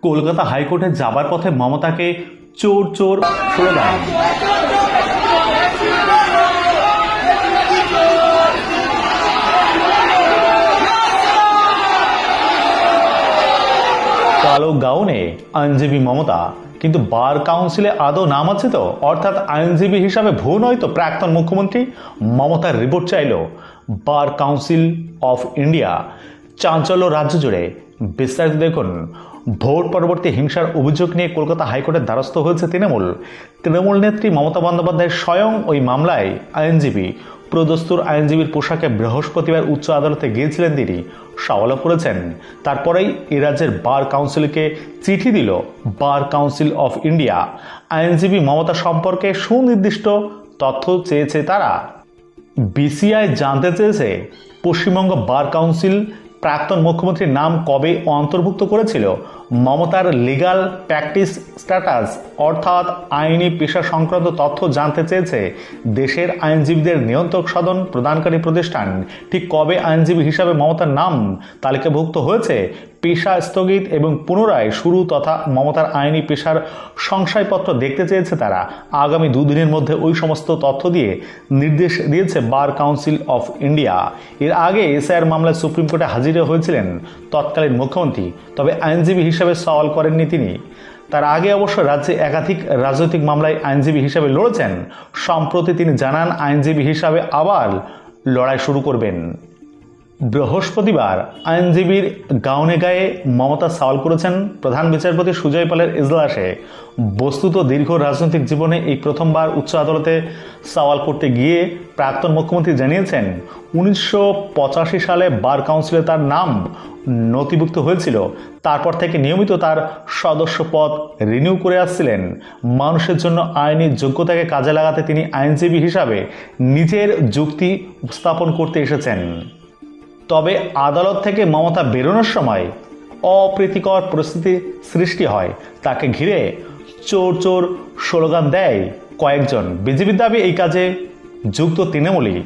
কলকাতা হাইকোর্টে যাবার পথে মমতাকে চোর চোর স্লোগান। কালো গাউনে আইনজীবী মমতা, কিন্তু বার কাউন্সিলে আদৌ নাম আছে তো? অর্থাৎ আইনজীবী হিসাবে ভুল নয় তো প্রাক্তন মুখ্যমন্ত্রী? মমতার রিপোর্ট চাইল বার কাউন্সিল অফ ইন্ডিয়া। চাঞ্চল্য রাজ্য জুড়ে, বিস্তারিত দেখুন। ভোট পরবর্তী হিংসার অভিযোগ নিয়ে কলকাতা হাইকোর্টের দ্বারস্থ হয়েছে তৃণমূল নেত্রী মমতা বন্দ্যোপাধ্যায় স্বয়ং ওই মামলায় আইনজীবী প্রদস্তুর আইনজীবীর পোশাকে বৃহস্পতিবার উচ্চ আদালতে গিয়েছিলেন তিনি, সওয়ালও করেছেন। তারপরেই এ রাজ্যের বার কাউন্সিলকে চিঠি দিল বার কাউন্সিল অফ ইন্ডিয়া। আইনজীবী মমতা সম্পর্কে সুনির্দিষ্ট তথ্য চেয়েছে তারা। বিসিআই জানতে চেয়েছে পশ্চিমবঙ্গ বার কাউন্সিল প্রাক্তন মুখ্যমন্ত্রীর নাম কবে অন্তর্ভুক্ত করেছিল, মমতার লিগাল প্র্যাকটিস স্ট্যাটাস অর্থাৎ আইনি পেশা সংক্রান্ত তথ্য জানতে চেয়েছে দেশের আইনজীবীদের নিয়ন্ত্রক সদন প্রদানকারী প্রতিষ্ঠান। ঠিক কবে আইনজীবী হিসাবে মমতার নাম তালিকাভুক্ত হয়েছে, পেশা স্থগিত এবং পুনরায় শুরু তথা মমতার আইনি পেশার সংশয়পত্র দেখতে চেয়েছে তারা। আগামী দুদিনের মধ্যে ওই সমস্ত তথ্য দিয়ে নির্দেশ দিয়েছে বার কাউন্সিল অফ ইন্ডিয়া। এর আগে এসআইআর মামলায় সুপ্রিম কোর্টে হাজির হয়েছিলেন তৎকালীন মুখ্যমন্ত্রী, তবে আইনজীবী হিসাবে সওয়াল করেননি তিনি। তার আগে অবশ্য রাজ্যে একাধিক রাজনৈতিক মামলায় আইনজীবী হিসাবে লড়েছেন। সম্প্রতি তিনি জানান আইনজীবী হিসাবে আবার লড়াই শুরু করবেন। বৃহস্পতিবার আইনজীবীর গাউনে গায়ে মমতা সওয়াল করেছেন প্রধান বিচারপতি সুজয় পালের ইজলাসে। বস্তুত দীর্ঘ রাজনৈতিক জীবনে এই প্রথমবার উচ্চ আদালতে সওয়াল করতে গিয়ে প্রাক্তন মুখ্যমন্ত্রী জানিয়েছেন 1985 সালে বার কাউন্সিলে তার নাম নথিভুক্ত হয়েছিল। তারপর থেকে নিয়মিত তার সদস্য পদ রিনিউ করে আসছিলেন। মানুষের জন্য আইনি যোগ্যতাকে কাজে লাগাতে তিনি আইনজীবী হিসাবে নিজের যুক্তি উপস্থাপন করতে এসেছেন। তবে আদালত থেকে মমতা বেরোনোর সময় অপ্রীতিকর পরিস্থিতি সৃষ্টি হয়। তাকে ঘিরে চোর চোর স্লোগান দেয় কয়েকজন। বিজেপির দাবি এই কাজে যুক্ত তৃণমূলই।